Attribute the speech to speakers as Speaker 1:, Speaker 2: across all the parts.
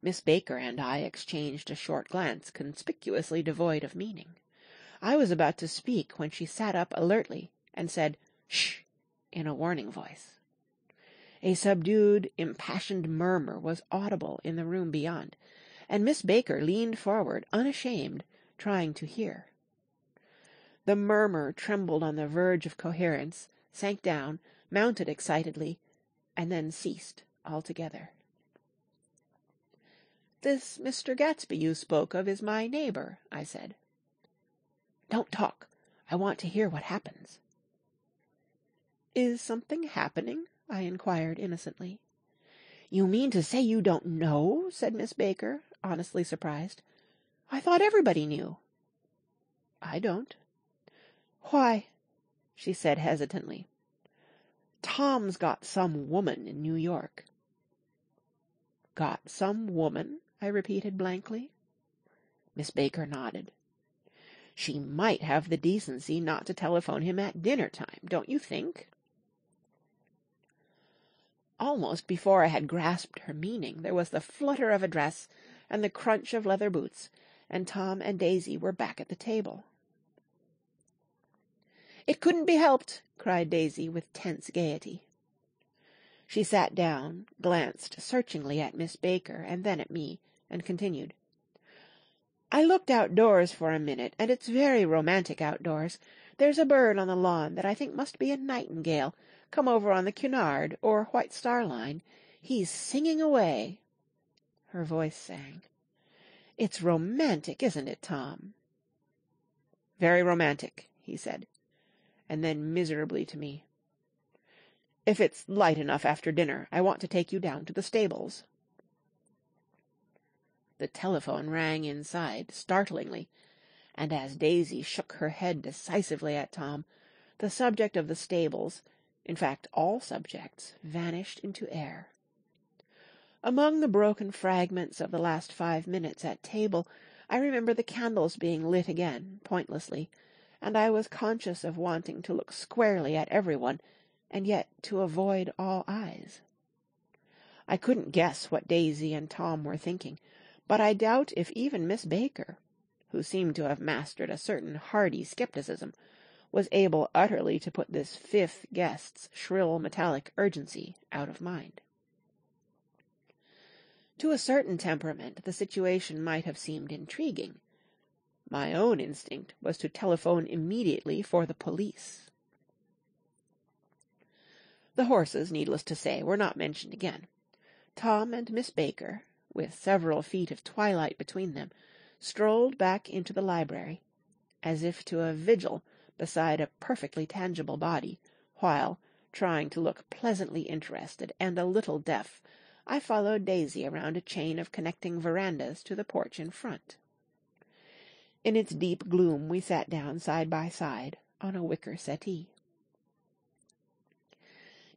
Speaker 1: Miss Baker and I exchanged a short glance conspicuously devoid of meaning. I was about to speak when she sat up alertly and said, "Shh!" in a warning voice. A subdued, impassioned murmur was audible in the room beyond, and Miss Baker leaned forward, unashamed, trying to hear. The murmur trembled on the verge of coherence, sank down, mounted excitedly, and then ceased altogether. "This Mr. Gatsby you spoke of is my neighbor," I said. "Don't talk. I want to hear what happens." "Is something happening?" I inquired innocently. "You mean to say you don't know?" said Miss Baker, honestly surprised. "I thought everybody knew." "I don't." "Why," she said hesitantly, "Tom's got some woman in New York." "Got some woman?" I repeated blankly. Miss Baker nodded. "She might have the decency not to telephone him at dinner time, don't you think?" Almost before I had grasped her meaning, there was the flutter of a dress and the crunch of leather boots, and Tom and Daisy were back at the table. "It couldn't be helped!" cried Daisy with tense gaiety. She sat down, glanced searchingly at Miss Baker and then at me, and continued. "I looked outdoors for a minute, and it's very romantic outdoors. There's a bird on the lawn that I think must be a nightingale, come over on the Cunard or White Star Line. He's singing away." Her voice sang. "It's romantic, isn't it, Tom?" "Very romantic," he said, and then miserably to me, "If it's light enough after dinner, I want to take you down to the stables." The telephone rang inside, startlingly, and as Daisy shook her head decisively at Tom, the subject of the stables, in fact all subjects, vanished into air. Among the broken fragments of the last 5 minutes at table, I remember the candles being lit again, pointlessly, and I was conscious of wanting to look squarely at everyone, and yet to avoid all eyes. I couldn't guess what Daisy and Tom were thinking, but I doubt if even Miss Baker, who seemed to have mastered a certain hardy skepticism, was able utterly to put this fifth guest's shrill metallic urgency out of mind. To a certain temperament, the situation might have seemed intriguing. My own instinct was to telephone immediately for the police. The horses, needless to say, were not mentioned again. Tom and Miss Baker, with several feet of twilight between them, strolled back into the library, as if to a vigil beside a perfectly tangible body, while, trying to look pleasantly interested and a little deaf, I followed Daisy around a chain of connecting verandas to the porch in front. In its deep gloom we sat down side by side on a wicker settee.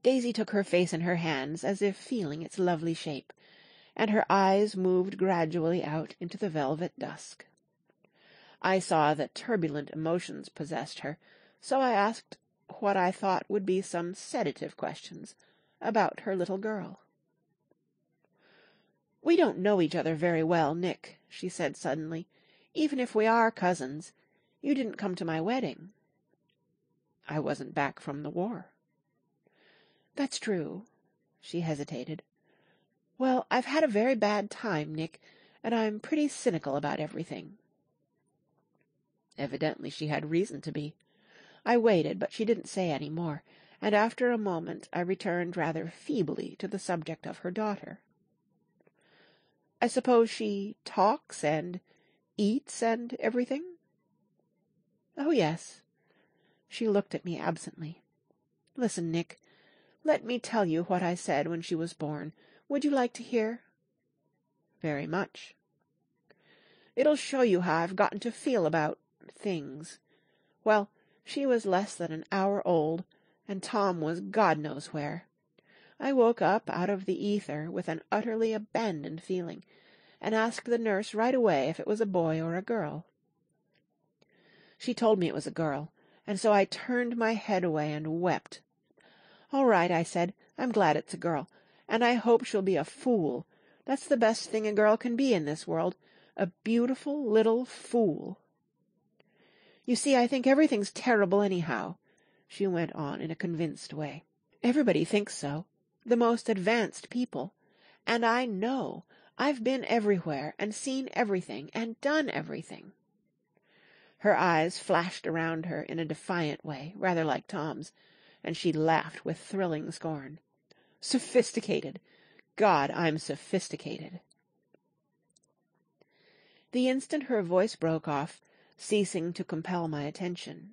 Speaker 1: Daisy took her face in her hands as if feeling its lovely shape, and her eyes moved gradually out into the velvet dusk. I saw that turbulent emotions possessed her, so I asked what I thought would be some sedative questions about her little girl. "We don't know each other very well, Nick," she said suddenly. "Even if we are cousins, you didn't come to my wedding." "I wasn't back from the war." "That's true." She hesitated. "Well, I've had a very bad time, Nick, and I'm pretty cynical about everything." Evidently she had reason to be. I waited, but she didn't say any more, and after a moment I returned rather feebly to the subject of her daughter. "I suppose she talks and eats and everything?" "Oh, yes." She looked at me absently. "Listen, Nick. Let me tell you what I said when she was born. Would you like to hear?" "Very much." "It'll show you how I've gotten to feel about things. Well, she was less than an hour old, and Tom was God knows where. I woke up out of the ether with an utterly abandoned feeling, and asked the nurse right away if it was a boy or a girl. She told me it was a girl, and so I turned my head away and wept. 'All right,' I said, 'I'm glad it's a girl, and I hope she'll be a fool. That's the best thing a girl can be in this world, a beautiful little fool. You see, I think everything's terrible anyhow, she went on in a convinced way. Everybody thinks so, the most advanced people. And I know. I've been everywhere, and seen everything, and done everything. Her eyes flashed around her in a defiant way, rather like Tom's, and she laughed with thrilling scorn. Sophisticated! God, I'm sophisticated. The instant her voice broke off, ceasing to compel my attention,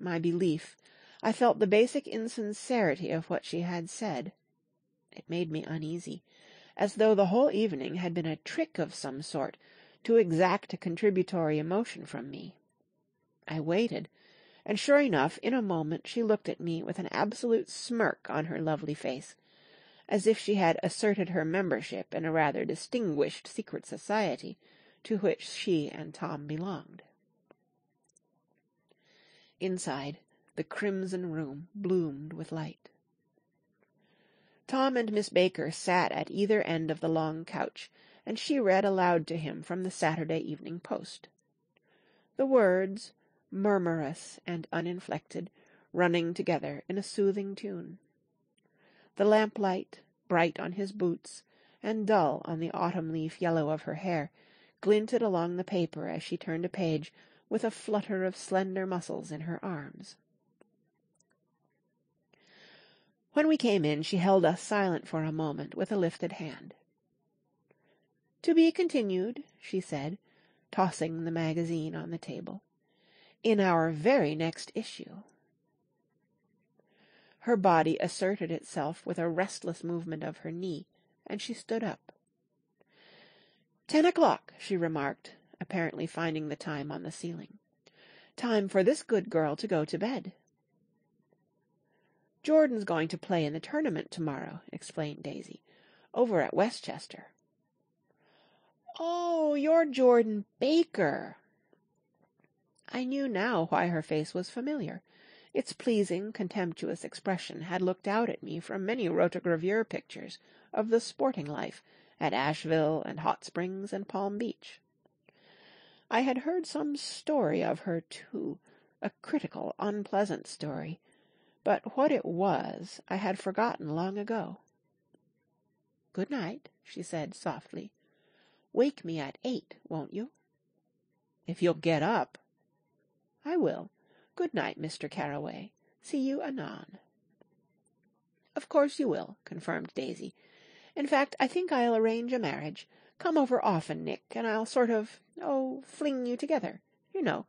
Speaker 1: my belief, I felt the basic insincerity of what she had said. It made me uneasy, as though the whole evening had been a trick of some sort to exact a contributory emotion from me. I waited, and sure enough, in a moment she looked at me with an absolute smirk on her lovely face, as if she had asserted her membership in a rather distinguished secret society to which she and Tom belonged. Inside, the crimson room bloomed with light. Tom and Miss Baker sat at either end of the long couch, and she read aloud to him from the Saturday Evening Post. The words, murmurous and uninflected, running together in a soothing tune. The lamplight, bright on his boots, and dull on the autumn-leaf yellow of her hair, glinted along the paper as she turned a page with a flutter of slender muscles in her arms. When we came in, she held us silent for a moment with a lifted hand. "To be continued," she said, tossing the magazine on the table, "in our very next issue." Her body asserted itself with a restless movement of her knee, and she stood up. 10 o'clock, she remarked, apparently finding the time on the ceiling. "Time for this good girl to go to bed." "Jordan's going to play in the tournament tomorrow," explained Daisy, "over at Westchester." "Oh, you're Jordan Baker!" I knew now why her face was familiar. Its pleasing, contemptuous expression had looked out at me from many rotogravure pictures of the sporting life at Asheville and Hot Springs and Palm Beach. I had heard some story of her, too, a critical, unpleasant story, but what it was I had forgotten long ago. "Good night," she said softly. "Wake me at 8, won't you?" "If you'll get up." "I will. Good night, Mr. Carroway. See you anon." "Of course you will," confirmed Daisy. "In fact, I think I'll arrange a marriage. Come over often, Nick, and I'll sort of, fling you together. You know,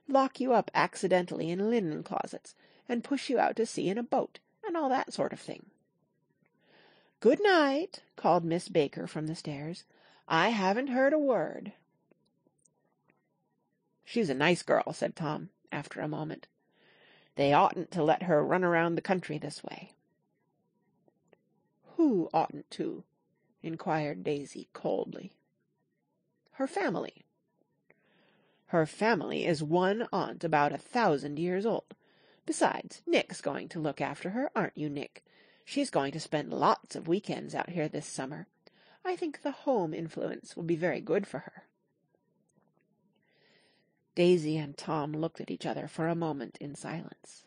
Speaker 1: lock you up accidentally in linen closets, and push you out to sea in a boat, and all that sort of thing." "Good night," called Miss Baker from the stairs. "I haven't heard a word." "She's a nice girl," said Tom, after a moment. "They oughtn't to let her run around the country this way." "Who oughtn't to?" inquired Daisy coldly. "Her family." "Her family is one aunt about 1,000 years old. Besides, Nick's going to look after her, aren't you, Nick? She's going to spend lots of weekends out here this summer. I think the home influence will be very good for her." Daisy and Tom looked at each other for a moment in silence.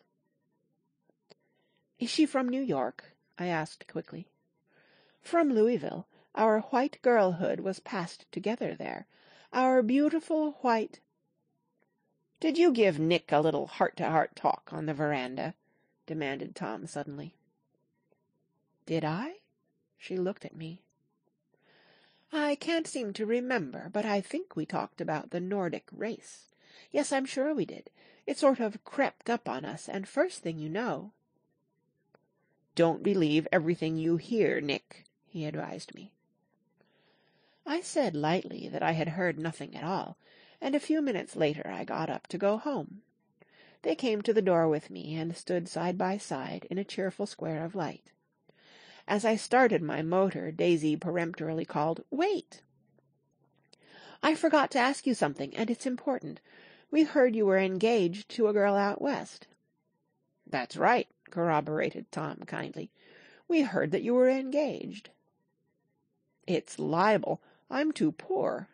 Speaker 1: "Is she from New York?" I asked quickly. "From Louisville. Our white girlhood was passed together there. Our beautiful white—" "Did you give Nick a little heart-to-heart talk on the veranda?" demanded Tom suddenly. "Did I?" She looked at me. "I can't seem to remember, but I think we talked about the Nordic race. Yes, I'm sure we did. It sort of crept up on us, and first thing you know—" "Don't believe everything you hear, Nick," he advised me. I said lightly that I had heard nothing at all, and a few minutes later I got up to go home. They came to the door with me and stood side by side in a cheerful square of light. As I started my motor, Daisy peremptorily called, "Wait!" "I forgot to ask you something, and it's important. We heard you were engaged to a girl out west." "That's right," corroborated Tom kindly. "We heard that you were engaged." "It's libel. I'm too poor."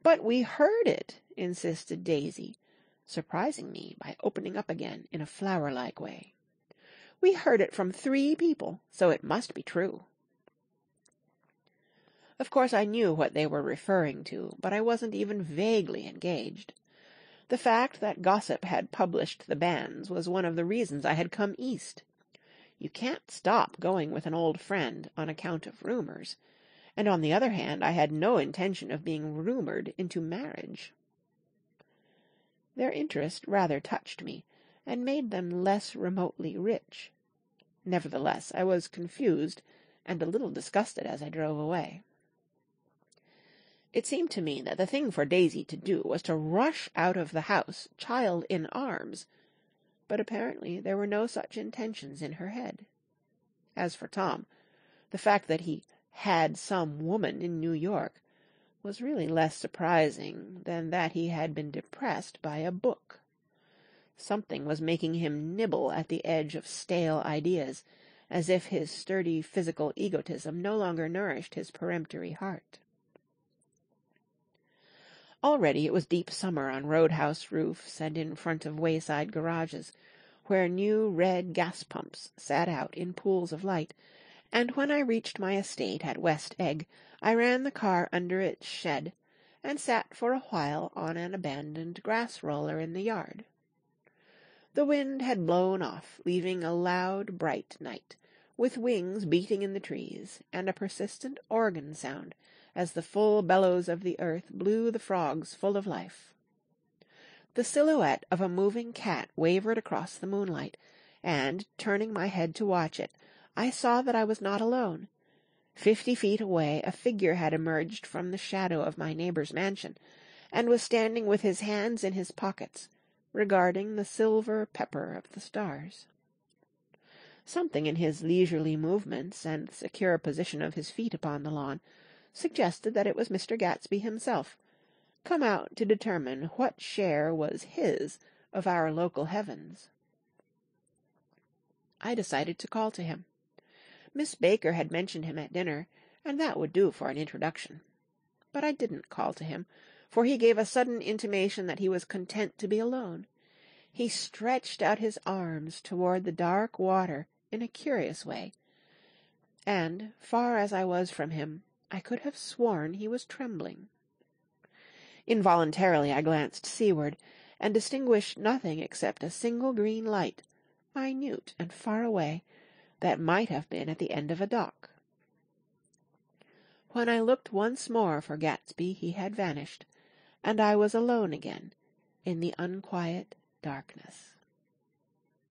Speaker 1: "But we heard it," insisted Daisy, surprising me by opening up again in a flower-like way. "We heard it from 3 people, so it must be true." Of course I knew what they were referring to, but I wasn't even vaguely engaged. The fact that gossip had published the banns was one of the reasons I had come East. You can't stop going with an old friend on account of rumours, and on the other hand I had no intention of being rumoured into marriage. Their interest rather touched me, and made them less remotely rich. Nevertheless, I was confused and a little disgusted as I drove away. It seemed to me that the thing for Daisy to do was to rush out of the house, child in arms, but apparently there were no such intentions in her head. As for Tom, the fact that he had some woman in New York was really less surprising than that he had been depressed by a book. Something was making him nibble at the edge of stale ideas, as if his sturdy physical egotism no longer nourished his peremptory heart. Already it was deep summer on roadhouse roofs and in front of wayside garages, where new red gas pumps sat out in pools of light, and when I reached my estate at West Egg, I ran the car under its shed, and sat for a while on an abandoned grass-roller in the yard. The wind had blown off, leaving a loud, bright night, with wings beating in the trees, and a persistent organ sound as the full bellows of the earth blew the frogs full of life. The silhouette of a moving cat wavered across the moonlight, and, turning my head to watch it, I saw that I was not alone. 50 feet away a figure had emerged from the shadow of my neighbour's mansion, and was standing with his hands in his pockets, regarding the silver pepper of the stars. Something in his leisurely movements and the secure position of his feet upon the lawn suggested that it was Mr. Gatsby himself, come out to determine what share was his of our local heavens. I decided to call to him. Miss Baker had mentioned him at dinner, and that would do for an introduction. But I didn't call to him, for he gave a sudden intimation that he was content to be alone. He stretched out his arms toward the dark water in a curious way, and, far as I was from him, I could have sworn he was trembling. Involuntarily I glanced seaward, and distinguished nothing except a single green light, minute and far away, that might have been at the end of a dock. When I looked once more for Gatsby, he had vanished, and I was alone again in the unquiet darkness.